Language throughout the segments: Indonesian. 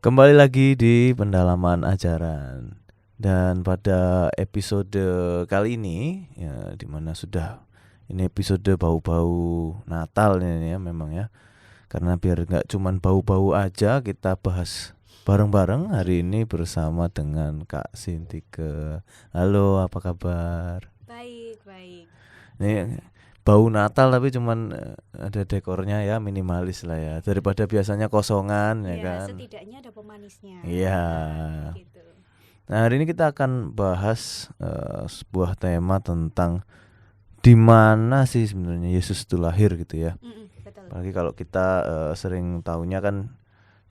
Kembali lagi di pendalaman ajaran. Dan pada episode kali ini ya, dimana sudah ini episode bau-bau Natal ini ya memang ya. Karena biar gak cuman bau-bau aja, kita bahas bareng-bareng hari ini bersama dengan Kak Sintike. Halo, apa kabar? Baik. Ini bau Natal tapi cuman ada dekornya ya, minimalis lah ya, daripada biasanya kosongan ya kan. Setidaknya ada pemanisnya. Iya. Gitu. Nah, hari ini kita akan bahas sebuah tema tentang di mana sih sebenarnya Yesus itu lahir gitu ya. Betul. Apalagi kalau kita sering taunya kan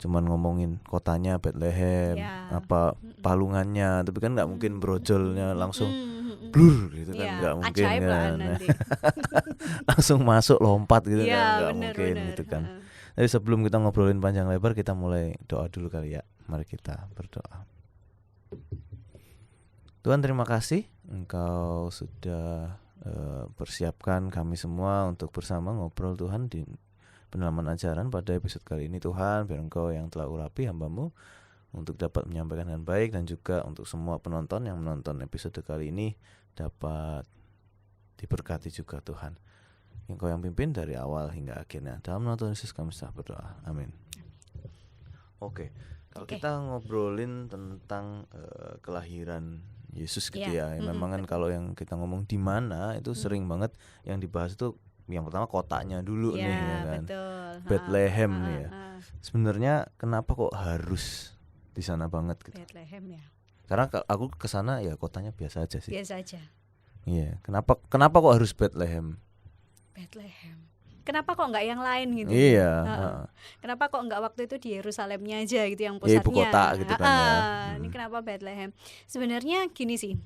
cuman ngomongin kotanya Bethlehem, Ya. apa palungannya, tapi kan nggak mungkin brojolnya langsung blur gitu kan, nggak mungkin Ajaib lah kan. nanti. Langsung masuk lompat gitu Ya, kan, nggak bener. mungkin gitu kan. Jadi sebelum kita ngobrolin panjang lebar, kita mulai doa dulu kali ya. Mari kita berdoa. Tuhan, terima kasih Engkau sudah persiapkan kami semua untuk bersama ngobrol Tuhan di pendalaman ajaran pada episode kali ini. Tuhan, biar Engkau yang telah urapi hamba-Mu untuk dapat menyampaikan dengan baik, dan juga untuk semua penonton yang menonton episode kali ini dapat diberkati juga Tuhan. Engkau yang pimpin dari awal hingga akhirnya. Dalam nama Tuhan Yesus kami sudah berdoa. Amin. Oke. Kalau kita ngobrolin tentang kelahiran Yesus gitu ya. Memang kan kalau yang kita ngomong di mana itu sering banget yang dibahas itu yang pertama kotanya dulu nih ya kan. Betul. Bethlehem nih ya. Sebenarnya kenapa kok harus di sana banget gitu? Bethlehem ya. Karena aku kesana ya kotanya biasa aja sih. Biasa aja. Iya. Kenapa kok harus Bethlehem? Kenapa kok nggak yang lain gitu? Iya. Kenapa kok nggak waktu itu di Yerusalemnya aja gitu yang pusatnya? Ibu kota gitu kan ya. Ini kenapa Bethlehem? Sebenarnya gini sih.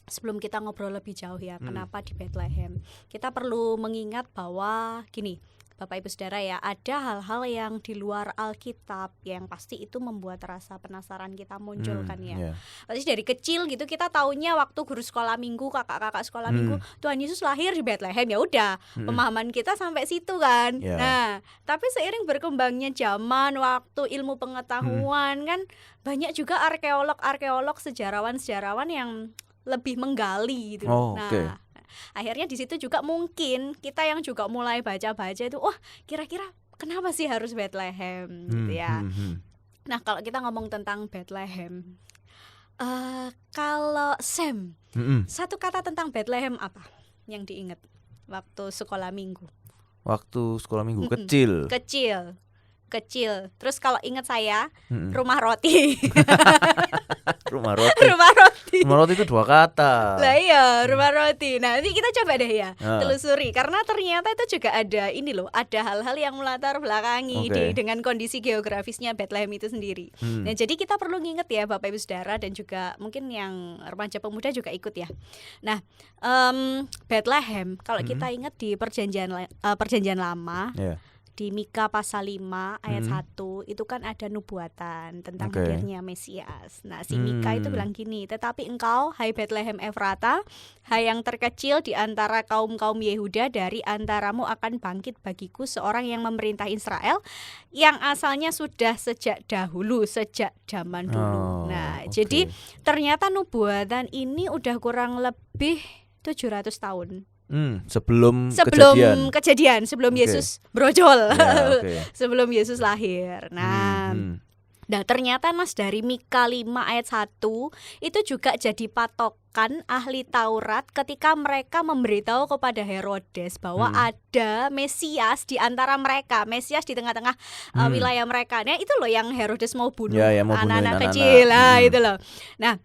Sebelum kita ngobrol lebih jauh ya, kenapa di Bethlehem? Kita perlu mengingat bahwa gini, Bapak Ibu Saudara ya, ada hal-hal yang di luar Alkitab yang pasti itu membuat rasa penasaran kita muncul kan ya. Pasti dari kecil gitu kita taunya waktu guru sekolah minggu, kakak-kakak sekolah minggu, Tuhan Yesus lahir di Bethlehem, ya udah, pemahaman kita sampai situ kan. Nah, tapi seiring berkembangnya zaman, waktu, ilmu pengetahuan kan banyak juga arkeolog, sejarawan yang lebih menggali gitu. Nah, akhirnya di situ juga mungkin kita yang juga mulai baca-baca itu, wah kira-kira kenapa sih harus Bethlehem gitu ya. Nah, kalau kita ngomong tentang Bethlehem, kalau Sam, satu kata tentang Bethlehem apa yang diingat waktu sekolah minggu? Waktu sekolah minggu Kecil. Terus kalau ingat saya, rumah roti. Rumah roti. Rumah roti itu 2 kata. Lah iya, rumah roti. Nah, nanti kita coba deh ya telusuri, karena ternyata itu juga ada ini loh, ada hal-hal yang melatar belakangi dengan kondisi geografisnya Bethlehem itu sendiri. Nah, jadi kita perlu nginget ya Bapak Ibu Saudara, dan juga mungkin yang remaja pemuda juga ikut ya. Nah, Bethlehem kalau kita ingat di perjanjian lama, di Mika pasal 5 ayat 1 itu kan ada nubuatan tentang hadirnya Mesias. Nah, si Mika itu bilang gini, tetapi engkau, hai Bethlehem Efrata, hai yang terkecil di antara kaum-kaum Yehuda, dari antaramu akan bangkit bagiku seorang yang memerintah Israel, yang asalnya sudah sejak dahulu, sejak zaman dulu. Jadi ternyata nubuatan ini udah kurang lebih 700 tahun. Sebelum kejadian, sebelum Yesus brojol, sebelum Yesus lahir. Nah, ternyata dari Mika 5 ayat 1 itu juga jadi patokan ahli Taurat ketika mereka memberitahu kepada Herodes bahwa ada Mesias di antara mereka, Mesias di tengah-tengah wilayah mereka. Nah, itu loh yang Herodes mau bunuh anak-anak kecil itu loh. Nah,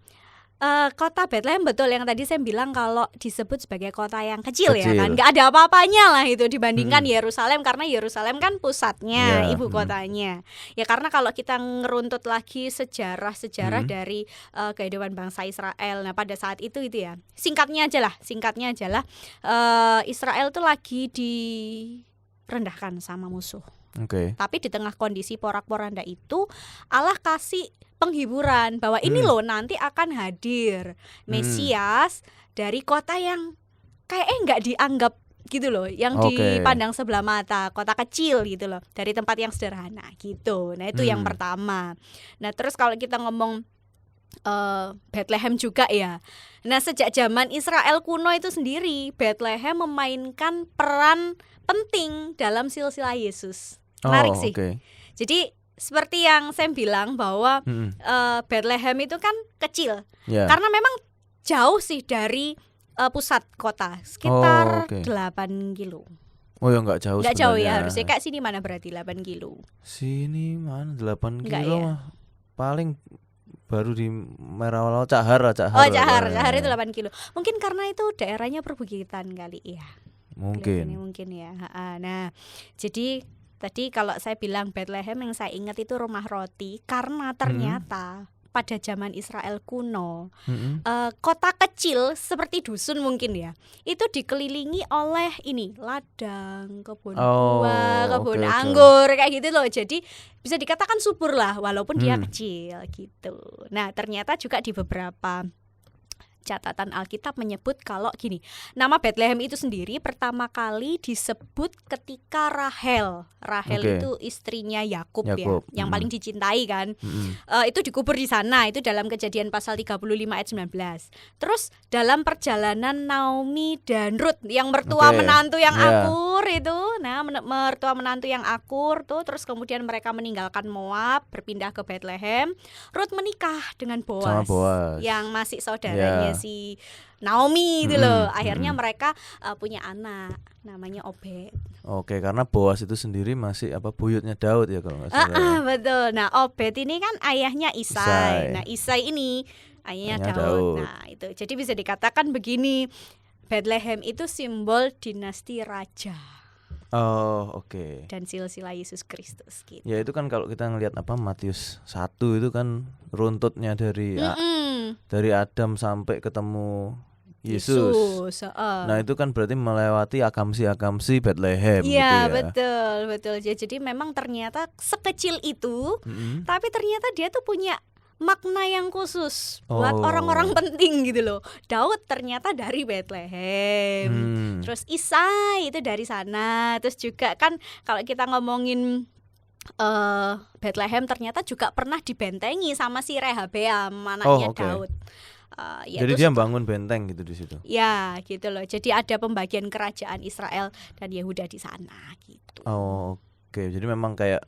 kota Bethlehem betul yang tadi saya bilang kalau disebut sebagai kota yang kecil ya kan, nggak ada apa-apanya lah itu dibandingkan Yerusalem, karena Yerusalem kan pusatnya, ibu kotanya. Ya karena kalau kita ngeruntut lagi sejarah dari kehidupan bangsa Israel, nah pada saat itu ya singkatnya aja lah, Israel tuh lagi direndahkan sama musuh. Tapi di tengah kondisi porak-poranda itu Allah kasih penghiburan bahwa ini loh nanti akan hadir Mesias dari kota yang kayaknya nggak dianggap gitu loh, yang dipandang sebelah mata, kota kecil gitu loh, dari tempat yang sederhana gitu. Nah itu yang pertama. Nah terus kalau kita ngomong Bethlehem juga ya. Nah sejak zaman Israel kuno itu sendiri, Bethlehem memainkan peran penting dalam silsilah Yesus. Menarik sih. Jadi seperti yang saya bilang bahwa Bethlehem itu kan kecil, karena memang jauh sih dari pusat kota, sekitar 8 kilo. Oh ya nggak jauh. Nggak jauh ya, harusnya kayak sini mana berarti 8 kilo. Sini mana 8 kilo mah paling baru di Merawala Cahar. Oh Cahar itu 8 kilo. Mungkin karena itu daerahnya perbukitan kali ya. Mungkin ya. Nah jadi tadi kalau saya bilang Bethlehem yang saya ingat itu rumah roti, karena ternyata pada zaman Israel kuno, kota kecil seperti dusun mungkin ya, itu dikelilingi oleh ladang, kebun buah, kebun anggur kayak gitu loh. Jadi bisa dikatakan subur lah walaupun dia kecil gitu. Nah ternyata juga di beberapa catatan Alkitab menyebut kalau gini, nama Bethlehem itu sendiri pertama kali disebut ketika Rahel itu istrinya Yakub ya, yang paling dicintai kan, itu dikubur di sana, itu dalam Kejadian pasal 35 ayat 19. Terus dalam perjalanan Naomi dan Ruth yang mertua menantu yang akur itu, mertua menantu yang akur tuh, terus kemudian mereka meninggalkan Moab berpindah ke Bethlehem. Ruth menikah dengan Boaz. Yang masih saudaranya si Naomi itu loh. Akhirnya mereka punya anak namanya Obed. Karena Boaz itu sendiri masih buyutnya Daud ya kalau nggak salah. Betul. Nah Obed ini kan ayahnya Isai. Nah Isai ini ayahnya Daud. Nah itu jadi bisa dikatakan begini, Bethlehem itu simbol dinasti raja. Dan silsilah Yesus Kristus gitu. Ya itu kan kalau kita ngelihat Matius 1 itu kan runtutnya dari Adam sampai ketemu Yesus. Nah itu kan berarti melewati akamsi Bethlehem. Iya gitu ya. Betul. Jadi memang ternyata sekecil itu, tapi ternyata dia tuh punya makna yang khusus buat orang-orang penting gitu loh. Daud ternyata dari Bethlehem, terus Isai itu dari sana. Terus juga kan kalau kita ngomongin Bethlehem ternyata juga pernah dibentengi sama si Rehabeam, anaknya Daud. Jadi dia bangun benteng gitu di situ. Ya gitu loh. Jadi ada pembagian kerajaan Israel dan Yehuda di sana gitu. Jadi memang kayak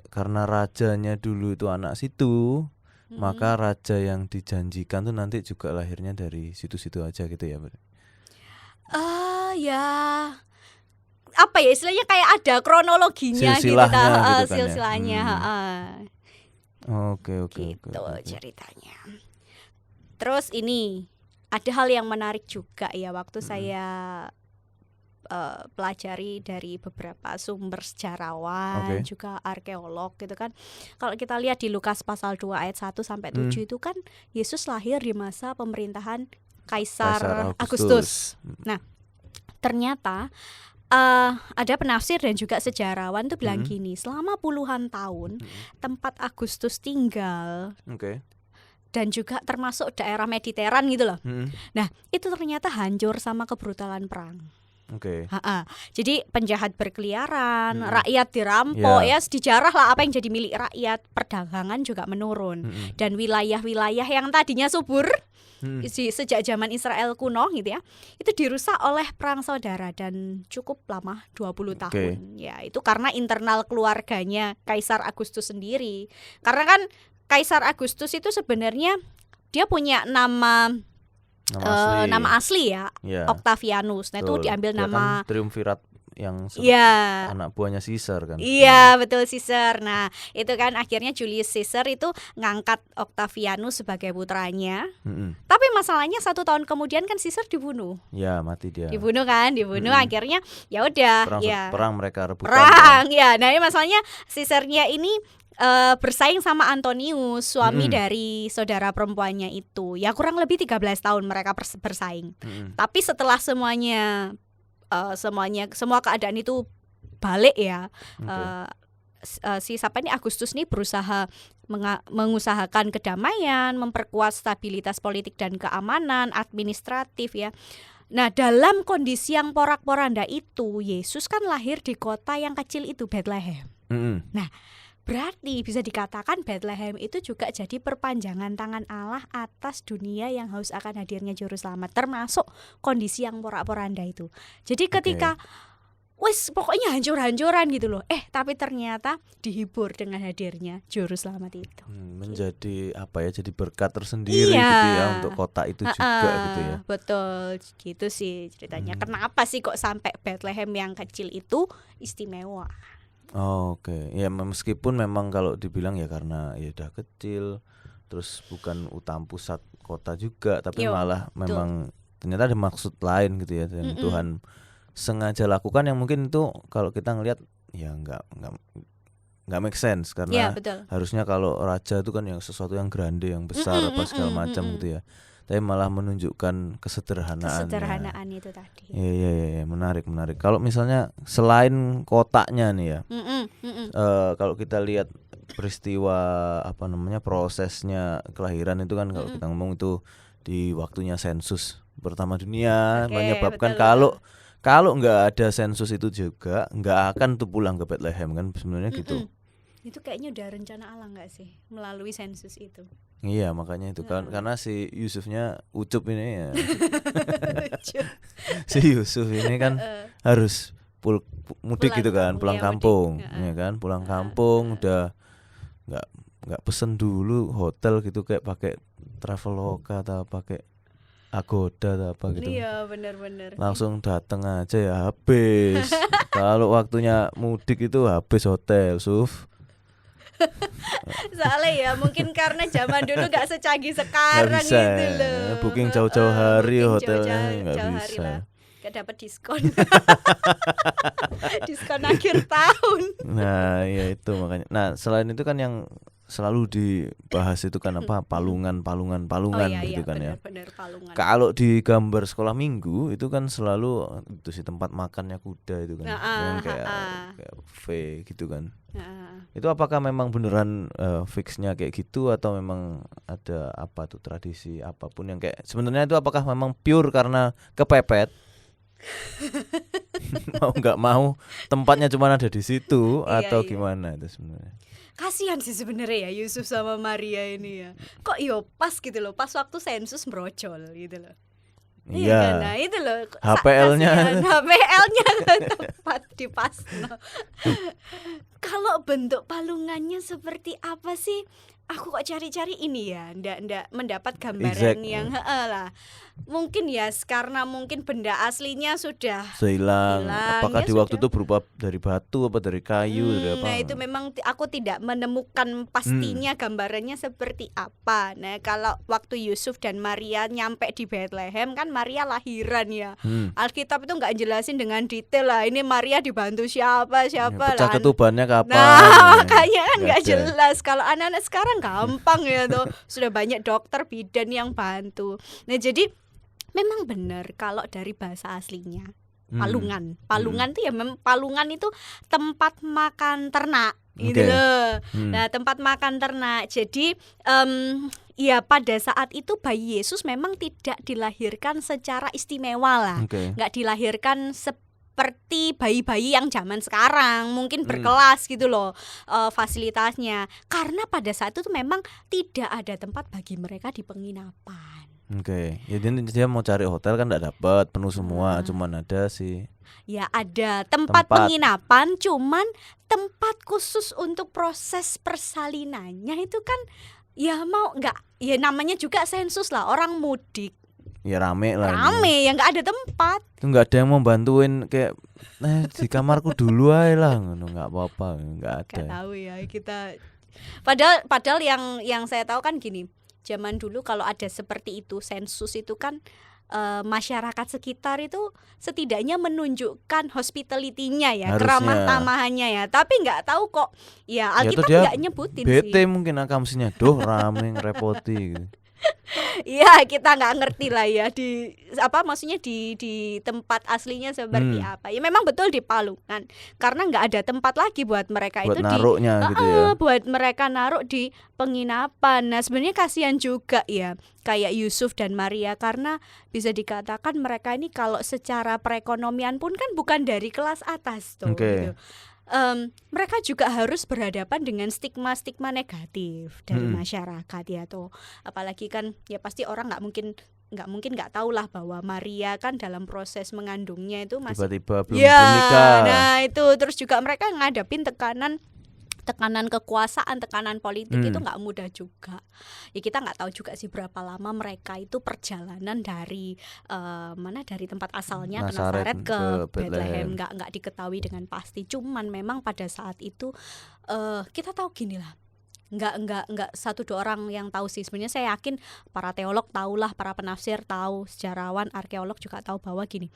karena rajanya dulu itu anak situ, maka raja yang dijanjikan tuh nanti juga lahirnya dari situ-situ aja gitu ya. Istilahnya kayak ada kronologinya silsilahnya. Gitu ceritanya. Terus ini ada hal yang menarik juga ya waktu saya pelajari dari beberapa sumber sejarawan, juga arkeolog gitu kan. Kalau kita lihat di Lukas pasal 2 ayat 1 sampai 7 itu kan Yesus lahir di masa pemerintahan Kaisar Agustus. Nah, ternyata ada penafsir dan juga sejarawan tuh bilang gini, selama puluhan tahun tempat Agustus tinggal dan juga termasuk daerah Mediteran gitu loh. Nah, itu ternyata hancur sama kebrutalan perang. Jadi penjahat berkeliaran, rakyat dirampok, ya sejarah lah apa yang jadi milik rakyat, perdagangan juga menurun, dan wilayah-wilayah yang tadinya subur sejak zaman Israel kuno gitu ya, itu dirusak oleh perang saudara dan cukup lama 20 tahun. Ya itu karena internal keluarganya Kaisar Agustus sendiri. Karena kan Kaisar Agustus itu sebenarnya dia punya nama asli ya, Octavianus. Nah itu diambil nama kan triumvirat yang anak buahnya Caesar kan. Iya betul, Caesar. Nah itu kan akhirnya Julius Caesar itu ngangkat Octavianus sebagai putranya. Tapi masalahnya 1 tahun kemudian kan Caesar dibunuh. Ya mati dia. Dibunuh. Akhirnya ya udah. Perang mereka rebutan. Nah ini masalahnya Caesarnya ini bersaing sama Antonius, suami dari saudara perempuannya itu. Ya kurang lebih 13 tahun mereka bersaing. Tapi setelah semua keadaan itu balik ya, Agustus nih berusaha mengusahakan kedamaian, memperkuat stabilitas politik dan keamanan administratif ya. Nah, dalam kondisi yang porak-poranda itu, Yesus kan lahir di kota yang kecil itu, Bethlehem. Nah, berarti bisa dikatakan Bethlehem itu juga jadi perpanjangan tangan Allah atas dunia yang haus akan hadirnya Juru Selamat, termasuk kondisi yang porak-poranda itu. Jadi ketika wes pokoknya hancur-hancuran gitu loh. Tapi ternyata dihibur dengan hadirnya Juru Selamat itu. Menjadi apa ya? Jadi berkat tersendiri gitu ya untuk kota itu juga gitu ya. Betul, gitu sih ceritanya. Kenapa sih kok sampai Bethlehem yang kecil itu istimewa? Oke. Ya meskipun memang kalau dibilang ya karena ya udah kecil, terus bukan utama pusat kota juga, tapi malah memang ternyata ada maksud lain gitu ya, dan Tuhan sengaja lakukan yang mungkin itu kalau kita ngelihat ya nggak make sense karena harusnya kalau raja itu kan yang sesuatu yang grande, yang besar apa segala macam gitu ya, tapi malah menunjukkan kesederhanaan itu tadi. Iya, menarik. Kalau misalnya selain kotaknya nih ya, kalau kita lihat peristiwa prosesnya kelahiran itu kan kalau kita ngomong itu di waktunya sensus pertama dunia, menyebabkan kalau nggak ada sensus itu juga nggak akan tuh pulang ke Bethlehem kan sebenarnya gitu. Itu kayaknya udah rencana Allah nggak sih melalui sensus itu? Iya makanya itu kan karena si Yusufnya Ucup ini ya. Si Yusuf ini kan harus mudik gitu kan, pulang kampung, ya kan, pulang kampung udah nggak pesen dulu hotel gitu kayak pakai Traveloka atau pakai Agoda atau apa gitu. Iya benar. Langsung datang aja ya habis. Kalau waktunya mudik itu habis hotel, Suf. Soalnya ya mungkin karena zaman dulu gak secanggih sekarang bisa, gitu loh. Booking jauh-jauh hari hotelnya nggak bisa. Gak dapat diskon. Diskon akhir tahun. Nah ya itu makanya. Nah selain itu kan yang selalu dibahas itu kan apa palungan gitu kan ya. Benar, palungan. Kalau di gambar sekolah minggu itu kan selalu itu sih tempat makannya kuda itu kan, yang kayak V gitu kan. Itu apakah memang beneran fixnya kayak gitu atau memang ada apa tuh tradisi apapun yang kayak sebenarnya itu apakah memang pure karena kepepet? Mau nggak mau tempatnya cuma ada di situ atau gimana itu sebenarnya? Kasihan sih sebenarnya ya Yusuf sama Maria ini ya. Kok pas gitu loh, pas waktu sensus brojol gitu loh. Iya. Kan? Nah itu loh. HPL-nya tepat di pas. Kalau bentuk palungannya seperti apa sih? Aku kok cari-cari ini ya, ndak mendapat gambaran yang lah. Mungkin ya karena mungkin benda aslinya sudah hilang. Apakah di waktu itu berupa dari batu apa dari kayu dari apa? Nah itu memang aku tidak menemukan pastinya gambarannya seperti apa. Nah kalau waktu Yusuf dan Maria nyampe di Bethlehem kan Maria lahiran ya. Alkitab itu nggak jelasin dengan detail lah. Ini Maria dibantu siapa pecah ketubannya kapan? Nah makanya kan nggak jelas. Kalau anak-anak sekarang gampang ya tuh, sudah banyak dokter bidan yang bantu. Nah jadi memang benar kalau dari bahasa aslinya palungan tuh ya palungan itu tempat makan ternak gitu loh. Nah tempat makan ternak. Jadi ya pada saat itu bayi Yesus memang tidak dilahirkan secara istimewa lah, nggak dilahirkan seperti bayi-bayi yang zaman sekarang mungkin berkelas gitu loh fasilitasnya, karena pada saat itu memang tidak ada tempat bagi mereka di penginapan. Ya dia mau cari hotel kan enggak dapat, penuh semua, cuman ada sih. Ya ada tempat penginapan, cuman tempat khusus untuk proses persalinannya itu kan ya mau enggak, ya namanya juga sensus lah, orang mudik. Ya rame lah. Ya enggak ada tempat. Itu enggak ada yang mau bantuin kayak di kamarku dulu aja lah, enggak apa-apa, enggak ada. Enggak tahu ya kita. Padahal yang saya tahu kan gini. Zaman dulu kalau ada seperti itu sensus itu kan masyarakat sekitar itu setidaknya menunjukkan hospitality-nya ya, keramah tamahannya ya. Tapi nggak tahu kok ya Alkitab nggak nyebutin sih. Bete mungkin akamsinya, rame ngerepoti gitu. Iya, kita nggak ngerti lah ya di apa maksudnya di tempat aslinya seperti apa. Ya memang betul di Palungan karena nggak ada tempat lagi buat mereka buat itu naruhnya gitu ya. Buat mereka naruh di penginapan. Nah, sebenarnya kasihan juga ya kayak Yusuf dan Maria karena bisa dikatakan mereka ini kalau secara perekonomian pun kan bukan dari kelas atas tuh gitu. Mereka juga harus berhadapan dengan stigma-stigma negatif dari masyarakat ya tuh. Apalagi kan ya pasti orang nggak mungkin nggak tahu lah bahwa Maria kan dalam proses mengandungnya itu masih tiba-tiba belum nikah. Nah itu terus juga mereka ngadepin tekanan kekuasaan, tekanan politik itu nggak mudah juga. Ya kita nggak tahu juga sih berapa lama mereka itu perjalanan dari dari tempat asalnya ke Nazaret ke Bethlehem nggak diketahui dengan pasti. Cuman memang pada saat itu kita tahu gini lah. Nggak satu dua orang yang tahu sih. Sebenarnya saya yakin para teolog tahulah, para penafsir tahu, sejarawan, arkeolog juga tahu bahwa gini.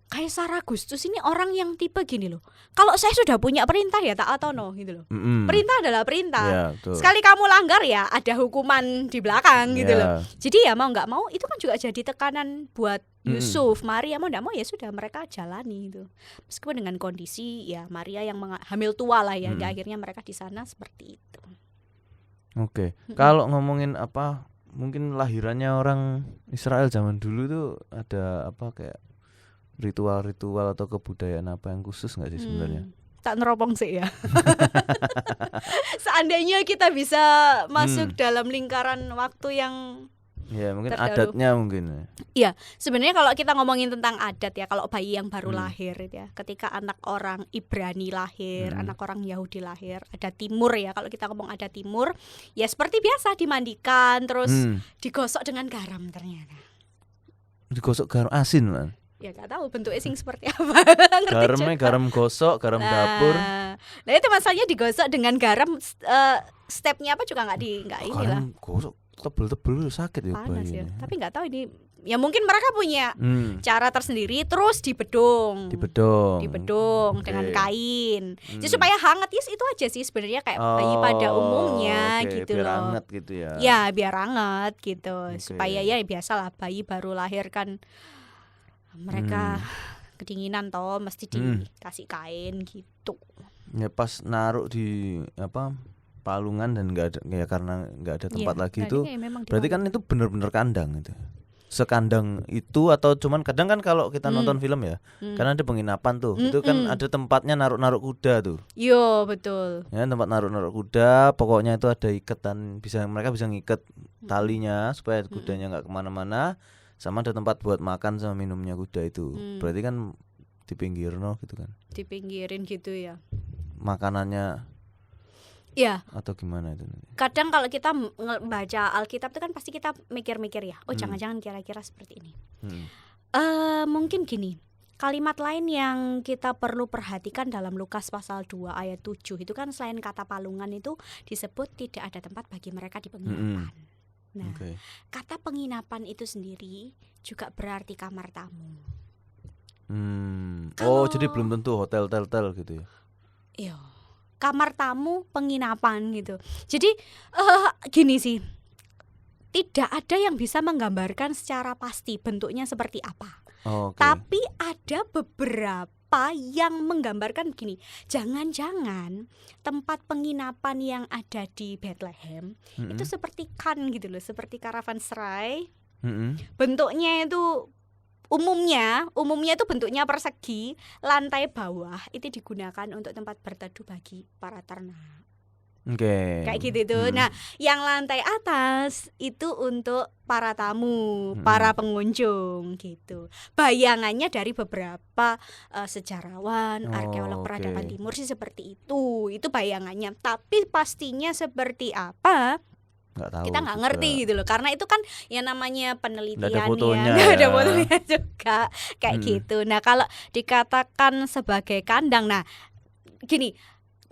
Kaisar Agustus ini orang yang tipe gini loh. Kalau saya sudah punya perintah ya tak atau no gitu loh. Perintah adalah perintah. Ya, sekali kamu langgar ya ada hukuman di belakang gitu loh. Jadi ya mau nggak mau itu kan juga jadi tekanan buat Yusuf, Maria mau nggak mau ya sudah mereka jalani itu. Meskipun dengan kondisi ya Maria yang hamil tua lah ya. Akhirnya mereka di sana seperti itu. Oke. Kalau ngomongin apa mungkin lahirannya orang Israel zaman dulu tuh ada apa kayak ritual-ritual atau kebudayaan apa yang khusus nggak sih sebenarnya? Tak neropong sih ya. Seandainya kita bisa masuk dalam lingkaran waktu yang ya mungkin adatnya mungkin. Iya, sebenarnya kalau kita ngomongin tentang adat ya, kalau bayi yang baru lahir ya, ketika anak orang Ibrani lahir, anak orang Yahudi lahir, ada timur ya. Kalau kita ngomong ada timur, ya seperti biasa dimandikan, terus digosok dengan garam ternyata. Digosok garam asin man. Ya nggak tahu bentuknya seperti apa. Garam gosok, garam dapur. Nah itu masalahnya digosok dengan garam, stepnya apa juga nggak ini lah. Gosok tebel-tebel sakit ya panas ya. Tapi nggak tahu ini. Ya mungkin mereka punya cara tersendiri. Terus dibedung dengan kain. Jadi supaya hangat itu aja sih sebenarnya kayak bayi pada umumnya gitu biar loh. Hangat gitu ya. Ya biar hangat gitu. Supaya ya biasalah bayi baru lahir kan. Mereka kedinginan toh mesti dikasih kain gitu. Ya pas naruh di apa Palungan dan nggak ada ya karena nggak ada tempat lagi itu berarti kan itu benar-benar kandang itu. Sekandang itu atau cuman kadang kan kalau kita nonton film ya kan ada penginapan tuh itu kan ada tempatnya naruh kuda tuh. Yo betul. Ya tempat naruh kuda pokoknya itu ada ikatan mereka bisa ngikat talinya supaya kudanya nggak kemana-mana. Sama ada tempat buat makan sama minumnya kuda itu. Berarti kan di pinggir gitu kan. Dipinggirin gitu ya. Makanannya ya. Atau gimana itu? Kadang kalau kita baca Alkitab itu kan pasti kita mikir-mikir ya. Oh jangan-jangan kira-kira seperti ini. Mungkin gini. Kalimat lain yang kita perlu perhatikan dalam Lukas pasal 2 ayat 7 itu kan selain kata palungan itu disebut tidak ada tempat bagi mereka di penginapan. Nah, kata penginapan itu sendiri juga berarti kamar tamu. Jadi belum tentu hotel gitu ya? Iya, kamar tamu penginapan gitu. Jadi gini sih, tidak ada yang bisa menggambarkan secara pasti bentuknya seperti apa. Tapi ada beberapa yang menggambarkan begini, jangan-jangan tempat penginapan yang ada di Bethlehem itu seperti gitu loh, seperti karavanserai. Bentuknya itu umumnya itu bentuknya persegi, lantai bawah itu digunakan untuk tempat berteduh bagi para ternak. Kayak gitu tuh. Nah, yang lantai atas itu untuk para tamu, para pengunjung gitu. Bayangannya dari beberapa sejarawan, arkeolog peradaban timur sih seperti itu. Itu bayangannya. Tapi pastinya seperti apa? Kita nggak ngerti gitu loh, karena itu kan yang namanya penelitian nggak ada fotonya juga kayak gitu. Nah kalau dikatakan sebagai kandang, nah gini.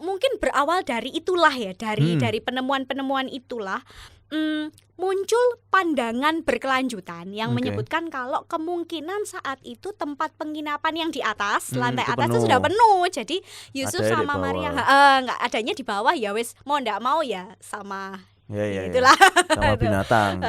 Mungkin berawal dari itulah ya, dari penemuan-penemuan itulah muncul pandangan berkelanjutan yang menyebutkan kalau kemungkinan saat itu tempat penginapan yang di atas, lantai atas itu sudah penuh. Jadi Yusuf sama Maria nggak adanya di bawah ya wes mau ndak mau ya sama Ya. Itulah. Sama binatang.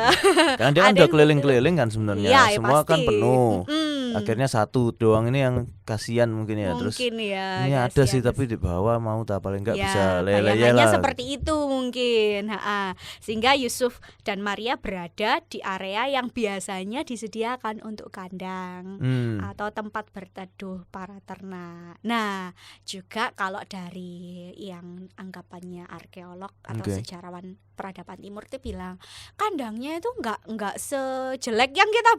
Karena dia kan udah keliling-keliling kan sebenarnya. Ya, semua pasti. kan penuh. Akhirnya satu doang ini yang kasihan mungkin ya. Terus ya, ini ada sih tapi di bawah mau tak paling enggak bisa lele-lele lah. Seperti itu mungkin. Sehingga Yusuf dan Maria berada di area yang biasanya disediakan untuk kandang atau tempat berteduh para ternak. Nah, juga kalau dari yang anggapannya arkeolog atau sejarawan peradaban timur itu bilang kandangnya itu enggak sejelek yang kita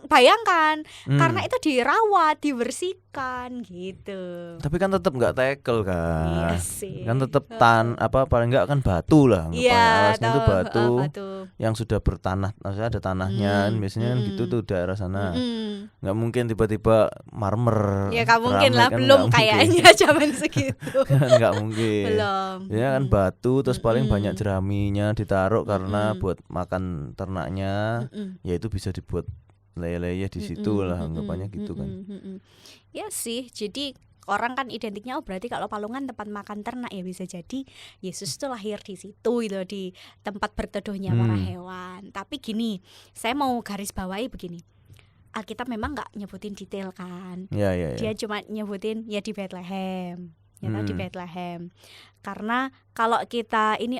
bayangkan. Karena itu dirawat, dibersihkan gitu. Tapi kan tetap nggak tackle kan. Iya sih. Kan tetap paling nggak kan batu lah. Alasnya itu batu yang sudah bertanah, maksudnya ada tanahnya. Biasanya kan gitu tuh daerah sana. Nggak mungkin tiba-tiba marmer. Ya nggak mungkin lah, kan belum kayaknya zaman segitu. Nggak mungkin. Belum. Ya kan batu, terus paling banyak jeraminya ditaruh karena buat makan ternaknya. Ya itu bisa dibuat lele-lele di situ lah, anggapannya gitu kan. Ya sih, jadi orang kan identiknya berarti kalau Palungan tempat makan ternak, ya bisa jadi Yesus tuh lahir di situ gitu, di tempat berteduhnya para hewan. Tapi gini, saya mau garis bawahi begini. Alkitab memang nggak nyebutin detail kan. Ya. Dia cuma nyebutin ya di Bethlehem. Di Bethlehem. Karena kalau kita ini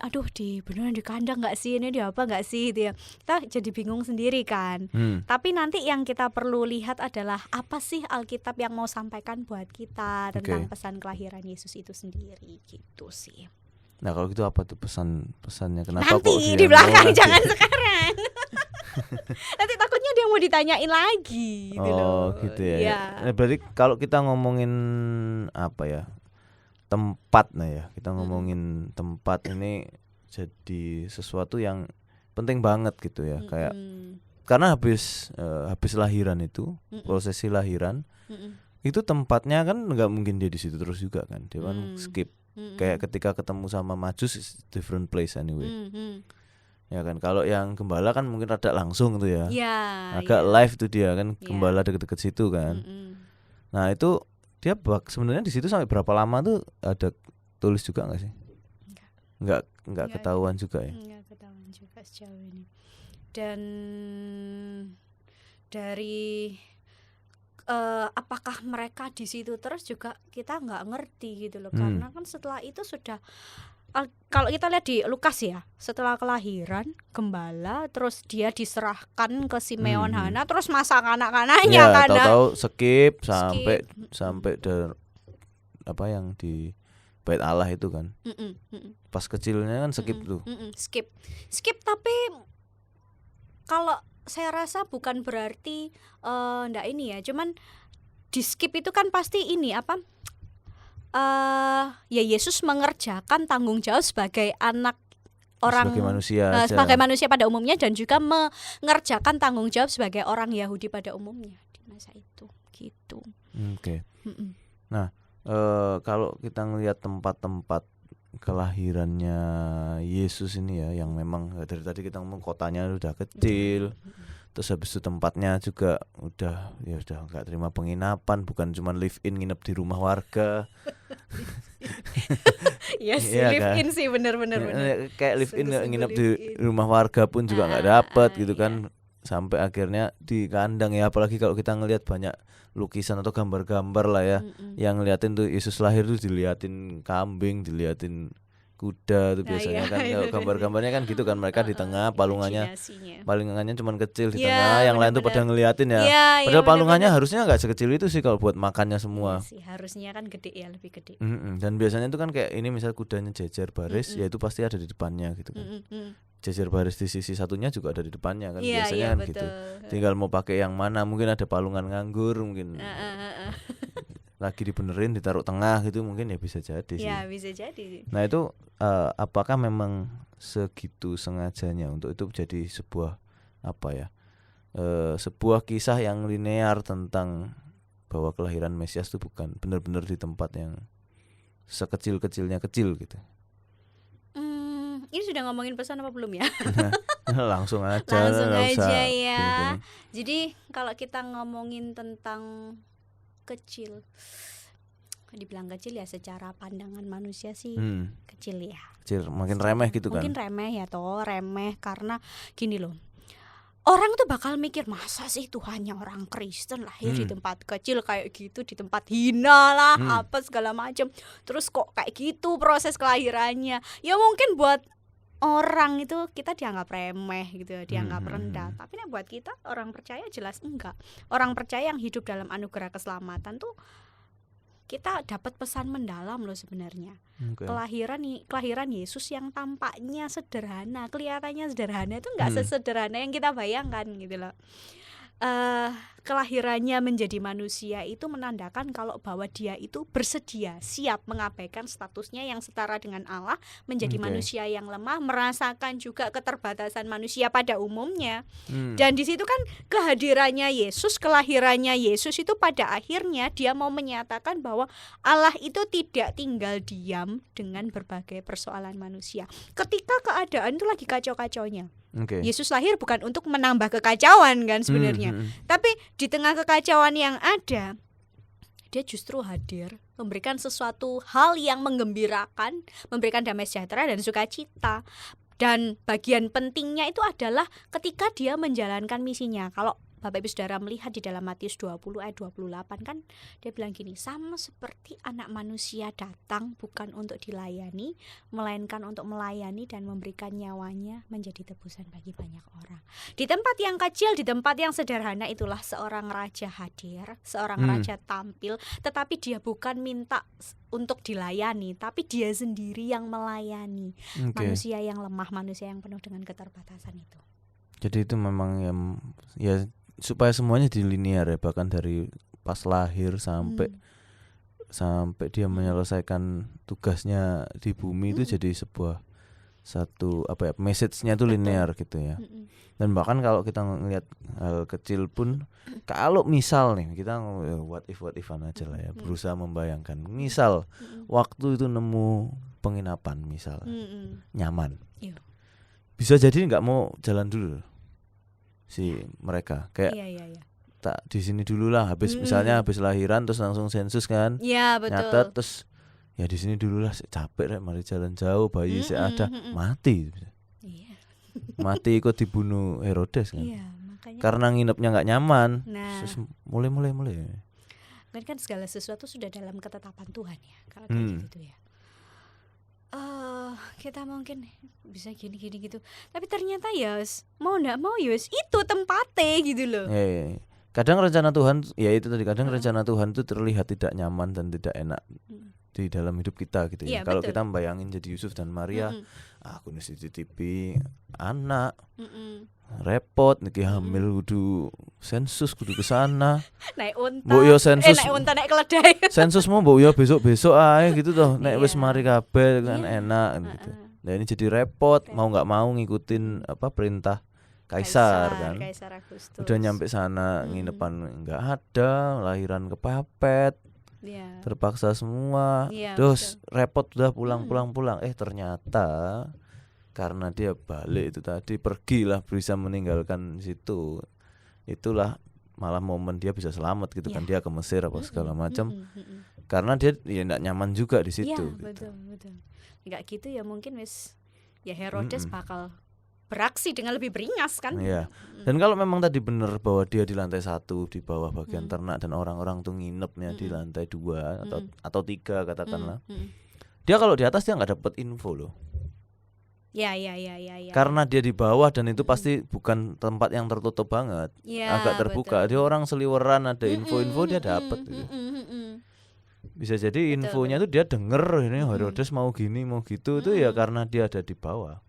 beneran di kandang nggak sih, ini di apa nggak sih gitu ya, kita jadi bingung sendiri kan. Tapi nanti yang kita perlu lihat adalah apa sih Alkitab yang mau sampaikan buat kita tentang pesan kelahiran Yesus itu sendiri gitu sih. Nah kalau gitu apa tuh pesannya, kenapa nanti kok di belakang jangan sekarang. Nanti takutnya dia mau ditanyain lagi gitu loh. Gitu ya. Berarti kalau kita ngomongin apa ya, tempat, kita ngomongin tempat ini jadi sesuatu yang penting banget gitu ya. Kayak karena habis lahiran itu, prosesi lahiran itu tempatnya kan nggak mungkin dia di situ terus juga kan, dia kan skip. Kayak ketika ketemu sama Majus, is different place anyway. Ya kan, kalau yang gembala kan mungkin rada langsung tuh ya. Agak live tuh dia kan, gembala deket-deket situ kan. Nah itu dia sebenarnya di situ sampai berapa lama tuh ada tulis juga nggak sih? Nggak ketahuan juga ya? Nggak ketahuan juga sejauh ini. Dan dari apakah mereka di situ terus juga kita nggak ngerti gitu loh. Karena kan setelah itu sudah kalau kita lihat di Lukas ya, setelah kelahiran gembala, terus dia diserahkan ke Simeon Hana, terus masak anak-anaknya kan. Tahu-tahu skip sampai apa yang di Bait Allah itu kan. Pas kecilnya kan skip tuh. Skip tapi kalau saya rasa bukan berarti ndak ini ya, cuman di skip itu kan pasti ini apa? Ya Yesus mengerjakan tanggung jawab sebagai anak orang, sebagai manusia pada umumnya, dan juga mengerjakan tanggung jawab sebagai orang Yahudi pada umumnya di masa itu gitu. Nah kalau kita ngelihat tempat-tempat kelahirannya Yesus ini ya, yang memang dari tadi kita ngomong kotanya udah kecil, terus habis itu tempatnya juga udah nggak terima penginapan, bukan cuma live in, nginep di rumah warga. Yes, live in sih bener. Kayak live in nginep di rumah warga pun juga nggak dapat gitu kan. Sampai akhirnya di kandang ya, apalagi kalau kita ngelihat banyak lukisan atau gambar-gambar lah ya, yang ngeliatin tuh Yesus lahir tuh diliatin kambing, diliatin kuda tuh biasanya kan. Kalau gambar-gambarnya kan gitu kan, mereka di tengah, palungannya cuma kecil di tengah, yang lain tuh pada ngeliatin ya. Padahal palungannya harusnya nggak sekecil itu sih kalau buat makannya semua. Sih, harusnya kan gede ya, lebih gede. Dan biasanya itu kan kayak ini, misal kudanya jejer baris, ya itu pasti ada di depannya gitu kan. Jejer baris di sisi satunya juga ada di depannya kan, biasanya kan betul. Gitu. Tinggal mau pakai yang mana, mungkin ada palungan nganggur, mungkin lagi dibenerin ditaruh tengah gitu, mungkin ya bisa jadi sih. Ya bisa jadi. Nah itu apakah memang segitu sengajanya untuk itu jadi sebuah sebuah kisah yang linear tentang bahwa kelahiran Mesias itu bukan benar-benar di tempat yang sekecil-kecilnya kecil gitu. Ini sudah ngomongin pesan apa belum ya? Langsung aja ya. Jadi kalau kita ngomongin tentang kecil, dibilang kecil ya secara pandangan manusia sih kecil ya. Kecil, makin remeh gitu kan. Mungkin remeh ya toh, remeh karena gini loh. Orang tuh bakal mikir masa sih Tuhannya orang Kristen lahir di tempat kecil kayak gitu, di tempat hina lah, apa segala macam. Terus kok kayak gitu proses kelahirannya. Ya mungkin buat orang itu kita dianggap remeh gitu, dianggap rendah. Tapi nah buat kita orang percaya jelas enggak. Orang percaya yang hidup dalam anugerah keselamatan tuh kita dapat pesan mendalam loh sebenarnya. Kelahiran Yesus yang tampaknya sederhana, kelihatannya sederhana itu enggak sesederhana yang kita bayangkan gitu loh. Kelahirannya menjadi manusia itu menandakan kalau bahwa dia itu bersedia, siap mengabaikan statusnya yang setara dengan Allah, menjadi manusia yang lemah, merasakan juga keterbatasan manusia pada umumnya. Dan di situ kan kehadirannya Yesus, kelahirannya Yesus itu pada akhirnya dia mau menyatakan bahwa Allah itu tidak tinggal diam dengan berbagai persoalan manusia. Ketika keadaan itu lagi kacau-kacaunya, Yesus lahir bukan untuk menambah kekacauan kan sebenarnya, tapi di tengah kekacauan yang ada, dia justru hadir memberikan sesuatu hal yang menggembirakan, memberikan damai sejahtera dan sukacita. Dan bagian pentingnya itu adalah ketika dia menjalankan misinya. Kalau Bapak Ibu Saudara melihat di dalam Matius 20 ayat 28 kan dia bilang gini, sama seperti anak manusia datang bukan untuk dilayani, melainkan untuk melayani dan memberikan nyawanya menjadi tebusan bagi banyak orang. Di tempat yang kecil, di tempat yang sederhana itulah seorang raja hadir, seorang raja tampil, tetapi dia bukan minta untuk dilayani, tapi dia sendiri yang melayani manusia yang lemah, manusia yang penuh dengan keterbatasan itu. Jadi itu memang ya supaya semuanya dilinear ya, bahkan dari pas lahir sampai dia menyelesaikan tugasnya di bumi itu jadi sebuah satu message-nya itu linear gitu ya. Dan bahkan kalau kita ngelihat hal kecil pun, kalau misal nih kita what if-an aja lah ya, berusaha membayangkan misal waktu itu nemu penginapan misal nyaman, bisa jadi nggak mau jalan dulu si mereka kayak tak di sini dulu lah, misalnya habis lahiran terus langsung sensus kan, nyatet terus ya di sini dulu lah, capek rek mari jalan jauh, bayi ada mati mati ikut dibunuh Herodes kan, karena nginepnya nggak nyaman. Terus mulai kan segala sesuatu sudah dalam ketetapan Tuhan ya, kalau kayak gitu ya. Kita mungkin bisa gini gitu, tapi ternyata ya mau nggak mau ya itu tempatnya gitu loh. Kadang rencana Tuhan ya itu tadi, kadang rencana Tuhan itu terlihat tidak nyaman dan tidak enak di dalam hidup kita gitu ya. Kalau kita membayangin jadi Yusuf dan Maria, aku nih CCTV anak repot niki hamil kudu sensus kudu kesana naik unta mbok yo sensus naik unta naik keledai sensus mau mbok yo besok ae gitu toh, nek wis mari kabeh kan enak gitu. Nah ini jadi repot, mau nggak mau ngikutin perintah Kaisar kan. Kaisar Agustus. Udah nyampe sana nginepan nggak ada, lahiran kepepet, terpaksa semua, terus repot udah pulang. Ternyata karena dia balik itu tadi, pergilah bisa meninggalkan situ, itulah malah momen dia bisa selamat gitu kan, dia ke Mesir apa segala macam, karena dia ya nggak nyaman juga di situ. Betul. Nggak gitu ya mungkin wis ya Herodes bakal beraksi dengan lebih beringas kan. Dan kalau memang tadi benar bahwa dia di lantai 1 di bawah bagian ternak dan orang-orang tuh nginepnya di lantai 2 atau 3 katakanlah, dia kalau di atas dia nggak dapat info loh. Ya. Karena dia di bawah dan itu pasti bukan tempat yang tertutup banget, agak terbuka. Dia orang seliweran, ada info-info dia dapat gitu. Bisa jadi infonya tuh dia denger ini Herodes mau gini mau gitu itu ya karena dia ada di bawah.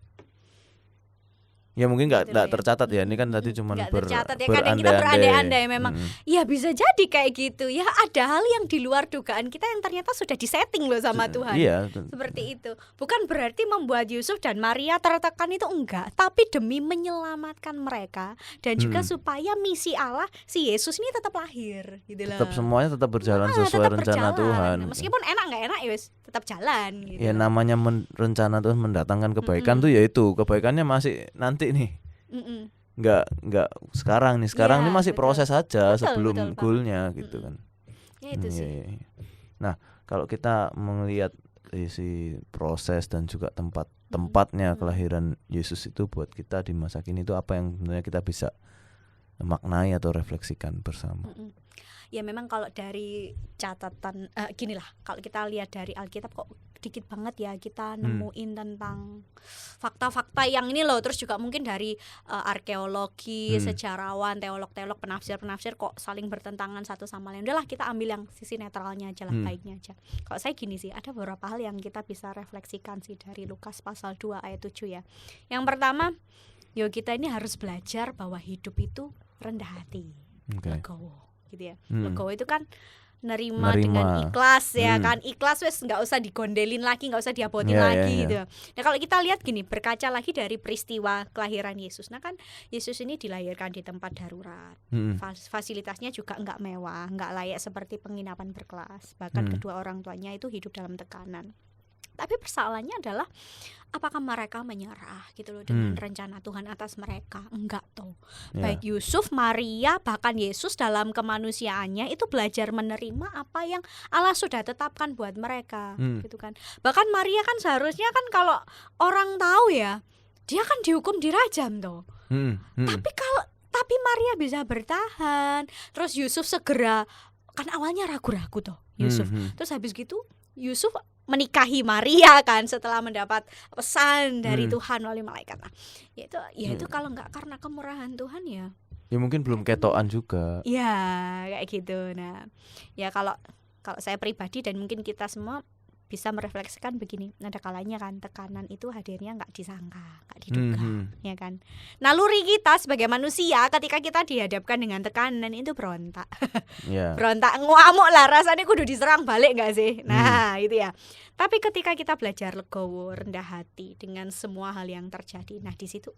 Ya mungkin nggak tercatat ya, ini kan tadi cuma tercatat ya, kadang kita berandai-andai memang. Ya bisa jadi kayak gitu ya, ada hal yang di luar dugaan kita yang ternyata sudah disetting loh sama Tuhan. Seperti itu. Bukan berarti membuat Yusuf dan Maria tertekan, itu enggak, tapi demi menyelamatkan mereka dan juga supaya misi Allah si Yesus ini tetap lahir gitu loh. Tetap semuanya tetap berjalan sesuai rencana Tuhan. Meskipun enak nggak enak ya tetap jalan gitu. Ya namanya rencana Tuhan mendatangkan kebaikan tuh ya itu, kebaikannya masih nanti nih, nggak sekarang nih, nih masih proses aja sebelum goalnya gitu kan. Ya itu sih. Nah, kalau kita melihat isi proses dan juga tempatnya kelahiran Yesus itu buat kita di masa kini itu apa yang sebenarnya kita bisa maknai atau refleksikan bersama? Ya memang kalau dari catatan ginilah, kalau kita lihat dari Alkitab kok dikit banget ya kita nemuin tentang fakta-fakta yang ini loh. Terus juga mungkin dari arkeologi, sejarawan, teolog-teolog, penafsir-penafsir kok saling bertentangan satu sama lain. Udahlah kita ambil yang sisi netralnya aja lah, baiknya aja. Kalau saya gini sih, ada beberapa hal yang kita bisa refleksikan sih dari Lukas pasal 2 ayat 7 ya. Yang pertama, kita ini harus belajar bahwa hidup itu rendah hati, legowo gitu ya. Legowo itu kan nerima dengan ikhlas ya kan, ikhlas wes nggak usah digondelin lagi, nggak usah diabotin lagi gitu. Nah kalau kita lihat gini, berkaca lagi dari peristiwa kelahiran Yesus, nah kan Yesus ini dilahirkan di tempat darurat, fasilitasnya juga nggak mewah, nggak layak seperti penginapan berkelas, bahkan kedua orang tuanya itu hidup dalam tekanan. Tapi persoalannya adalah apakah mereka menyerah gitu loh dengan rencana Tuhan atas mereka? Enggak toh. Baik Yusuf, Maria, bahkan Yesus dalam kemanusiaannya itu belajar menerima apa yang Allah sudah tetapkan buat mereka gitu kan. Bahkan Maria kan seharusnya kan kalau orang tahu ya, dia kan dihukum dirajam toh. Tapi Maria bisa bertahan. Terus Yusuf segera, kan awalnya ragu-ragu toh Yusuf. Terus habis gitu Yusuf menikahi Maria kan setelah mendapat pesan dari Tuhan melalui malaikat. Nah, itu kalau nggak karena kemurahan Tuhan ya mungkin belum ketokan juga. Ya kayak gitu. Nah, ya kalau saya pribadi dan mungkin kita semua bisa merefleksikan begini, ada kalanya kan tekanan itu hadirnya nggak disangka, nggak diduga, ya kan. Naluri kita sebagai manusia ketika kita dihadapkan dengan tekanan itu berontak, berontak ngamuk lah, rasanya kudu diserang balik nggak sih? Nah itu ya. Tapi ketika kita belajar legowo, rendah hati dengan semua hal yang terjadi, nah di situ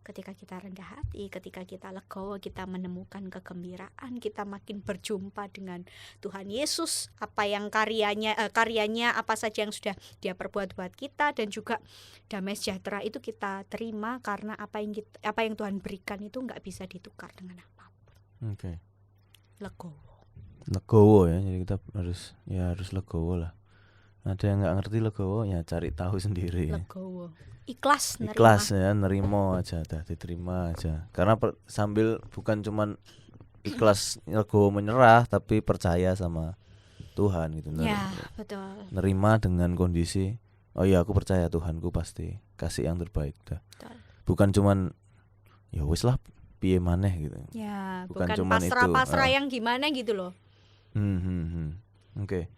ketika kita rendah hati, ketika kita legowo, kita menemukan kegembiraan, kita makin berjumpa dengan Tuhan Yesus, apa yang karyanya apa saja yang sudah Dia perbuat buat kita, dan juga damai sejahtera itu kita terima karena apa yang Tuhan berikan itu nggak bisa ditukar dengan apapun. Legowo ya, jadi kita harus legowo lah. Ada yang nggak ngerti legowo ya cari tahu sendiri. Legowo. Ikhlas ya, nerimo aja, diterima aja. Karena sambil bukan cuman ikhlas legowo menyerah, tapi percaya sama Tuhan gitu. Ya, betul. Nerima dengan kondisi, aku percaya Tuhanku pasti kasih yang terbaik dah. Betul. Bukan cuman ya wis lah piye maneh gitu. Ya, bukan cuman pasrah yang gimana gitu loh. Oke.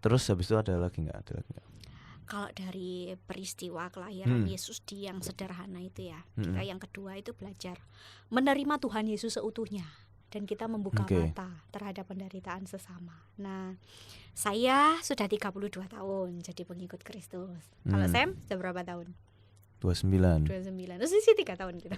Terus habis itu ada lagi nggak? Kalau dari peristiwa kelahiran Yesus di yang sederhana itu ya, kita yang kedua itu belajar menerima Tuhan Yesus seutuhnya dan kita membuka mata terhadap penderitaan sesama. Nah, saya sudah 32 tahun jadi pengikut Kristus. Kalau Sam sudah berapa tahun? 29. Terus sih 3 tahun gitu.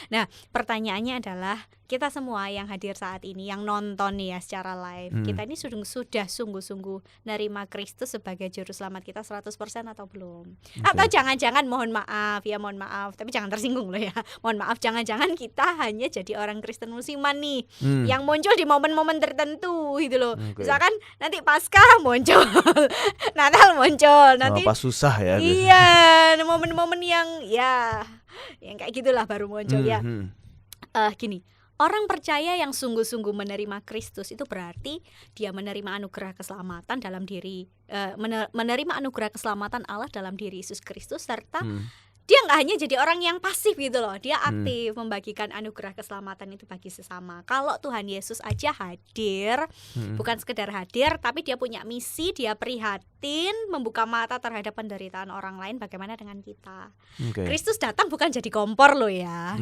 Nah, pertanyaannya adalah kita semua yang hadir saat ini, yang nonton nih ya secara live, kita ini sudah sungguh-sungguh nerima Kristus sebagai juru selamat kita 100% atau belum? Atau jangan-jangan mohon maaf, tapi jangan tersinggung loh ya. Mohon maaf, jangan-jangan kita hanya jadi orang Kristen musiman nih, yang muncul di momen-momen tertentu gitu loh. Misalkan nanti Paskah muncul, Natal muncul, nanti pas susah ya. Iya, momen-momen yang kayak gitulah baru muncul ya. Gini, orang percaya yang sungguh-sungguh menerima Kristus itu berarti dia menerima anugerah keselamatan dalam diri, menerima anugerah keselamatan Allah dalam diri Yesus Kristus, serta dia nggak hanya jadi orang yang pasif gitu loh, dia aktif membagikan anugerah keselamatan itu bagi sesama. Kalau Tuhan Yesus aja hadir, bukan sekedar hadir, tapi dia punya misi, dia prihatin, membuka mata terhadap penderitaan orang lain. Bagaimana dengan kita? Kristus datang bukan jadi kompor loh ya.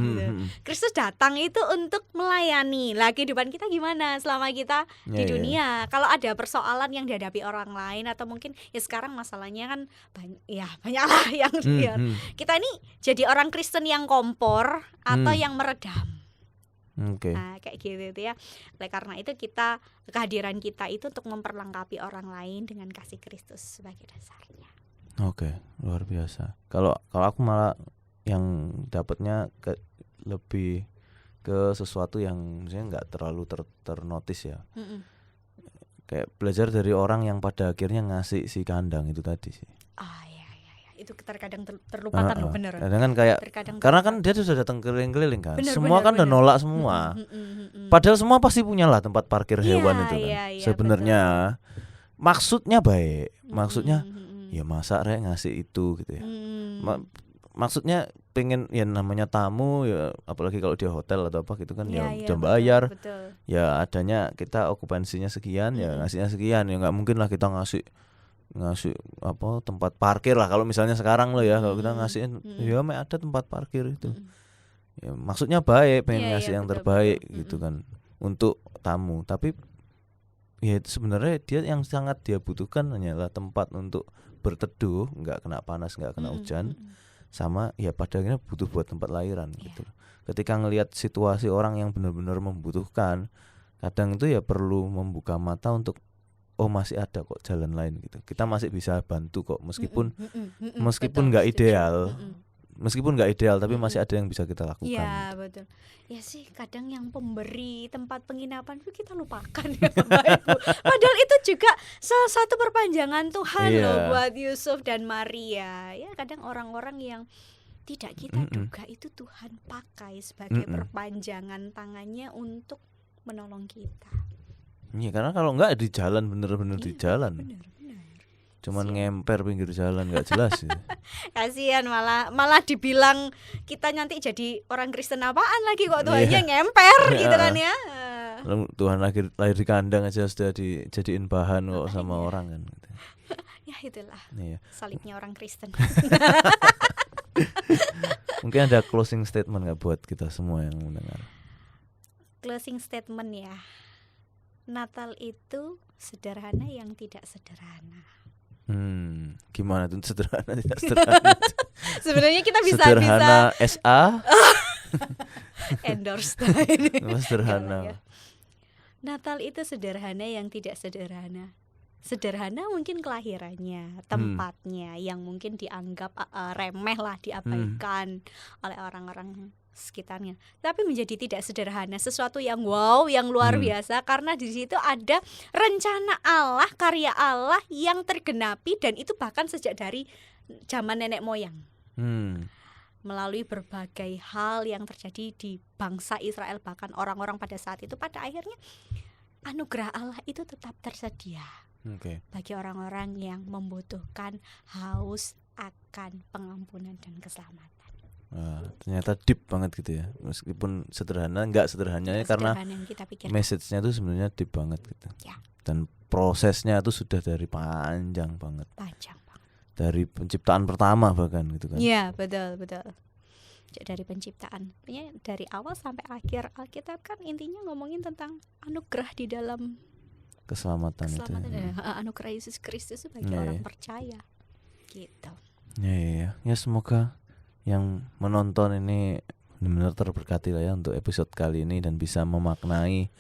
Kristus datang itu untuk melayani. Lah kehidupan kita gimana selama kita di dunia? Kalau ada persoalan yang dihadapi orang lain, atau mungkin ya sekarang masalahnya kan banyak lah yang kita ini jadi orang Kristen yang kompor atau yang meredam. Nah, kayak gitu ya. Oleh karena itu kehadiran kita itu untuk memperlengkapi orang lain dengan kasih Kristus sebagai dasarnya. Luar biasa. Kalau aku malah yang dapatnya lebih ke sesuatu yang misalnya nggak terlalu ternotis ya. kayak belajar dari orang yang pada akhirnya ngasih si kandang itu tadi sih. Itu terkadang terlupakan loh, bener. Kadang kan kayak karena kan dia sudah datang keliling-keliling kan, semua kan udah nolak semua. Padahal semua pasti punya lah tempat parkir hewan itu kan. Sebenarnya maksudnya baik, maksudnya ya masa rek ngasih itu gitu ya. Maksudnya pengen ya namanya tamu ya, apalagi kalau di hotel atau apa gitu kan ya udah bayar. Betul. Ya adanya kita okupansinya sekian ya ngasihnya sekian, ya nggak mungkin lah kita ngasih apa tempat parkir lah kalau misalnya sekarang loh ya, kalau kita ngasihin ya ada tempat parkir itu ya maksudnya baik, pengen ngasih yang terbaik gitu kan untuk tamu, tapi ya itu sebenarnya dia yang sangat dia butuhkan hanyalah tempat untuk berteduh, nggak kena panas, nggak kena hujan, sama ya pada akhirnya butuh buat tempat lahiran gitu. Ketika ngelihat situasi orang yang benar-benar membutuhkan, kadang itu ya perlu membuka mata untuk masih ada kok jalan lain gitu. Kita masih bisa bantu kok meskipun nggak ideal. Meskipun nggak ideal tapi masih ada yang bisa kita lakukan. Iya, betul. Ya sih, kadang yang pemberi tempat penginapan itu kita lupakan ya Bapak Ibu. Padahal itu juga salah satu perpanjangan Tuhan loh buat Yusuf dan Maria. Ya, kadang orang-orang yang tidak kita duga itu Tuhan pakai sebagai perpanjangan tangannya untuk menolong kita. Iya, karena kalau enggak di jalan, bener-bener di jalan. Bener. Cuman ngemper pinggir jalan nggak jelas ya. Kasihan, malah dibilang kita nanti jadi orang Kristen apaan lagi kok Tuhannya ngemper gitu kan ya. Tuhan lahir di kandang aja sudah dijadiin bahan kok sama orang kan gitu. Ya itulah. Salibnya orang Kristen. Mungkin ada closing statement nggak buat kita semua yang mendengar? Closing statement ya. Natal itu sederhana yang tidak sederhana. Gimana tuh sederhana tidak sederhana? Sebenarnya kita bisa sederhana SA endorse sederhana. Natal itu sederhana yang tidak sederhana. Sederhana mungkin kelahirannya, tempatnya yang mungkin dianggap remeh lah, diabaikan oleh orang-orang sekitarnya, tapi menjadi tidak sederhana, sesuatu yang wow, yang luar biasa, karena di situ ada rencana Allah, karya Allah yang tergenapi, dan itu bahkan sejak dari zaman nenek moyang, melalui berbagai hal yang terjadi di bangsa Israel, bahkan orang-orang pada saat itu, pada akhirnya anugerah Allah itu tetap tersedia bagi orang-orang yang membutuhkan, haus akan pengampunan dan keselamatan. Ternyata deep banget gitu ya, meskipun sederhana, nggak sederhananya karena message-nya tuh sebenarnya deep banget gitu ya. Dan prosesnya tuh sudah dari panjang banget, dari penciptaan pertama bahkan gitu kan. Iya, betul dari penciptaan, dari awal sampai akhir Alkitab kan intinya ngomongin tentang anugerah di dalam keselamatan itu anugerah Yesus Kristus bagi orang percaya gitu. Ya semoga yang menonton ini benar-benar terberkati lah ya untuk episode kali ini, dan bisa memaknai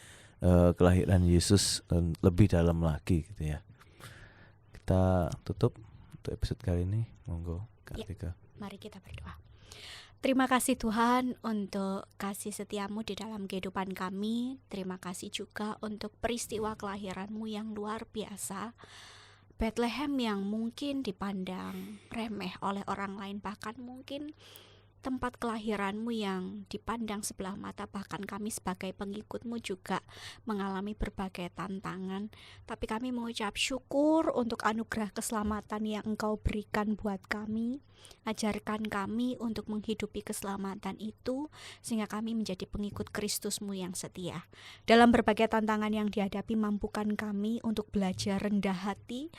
kelahiran Yesus lebih dalam lagi gitu ya. Kita tutup untuk episode kali ini, monggo Kartika. Mari kita berdoa. Terima kasih Tuhan untuk kasih setiamu di dalam kehidupan kami. Terima kasih juga untuk peristiwa kelahiranmu yang luar biasa, Bethlehem yang mungkin dipandang remeh oleh orang lain, bahkan mungkin tempat kelahiranmu yang dipandang sebelah mata, bahkan kami sebagai pengikutmu juga mengalami berbagai tantangan. Tapi kami mengucap syukur untuk anugerah keselamatan yang Engkau berikan buat kami. Ajarkan kami untuk menghidupi keselamatan itu, sehingga kami menjadi pengikut Kristus-Mu yang setia. Dalam berbagai tantangan yang dihadapi, mampukan kami untuk belajar rendah hati,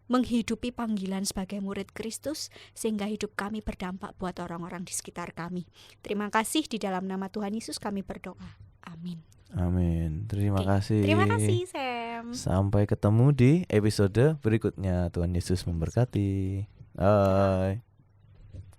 menghidupi panggilan sebagai murid Kristus, sehingga hidup kami berdampak buat orang-orang di sekitar kami. Terima kasih, di dalam nama Tuhan Yesus kami berdoa. Amin. Amin. Terima kasih. Terima kasih Sam. Sampai ketemu di episode berikutnya. Tuhan Yesus memberkati. Bye.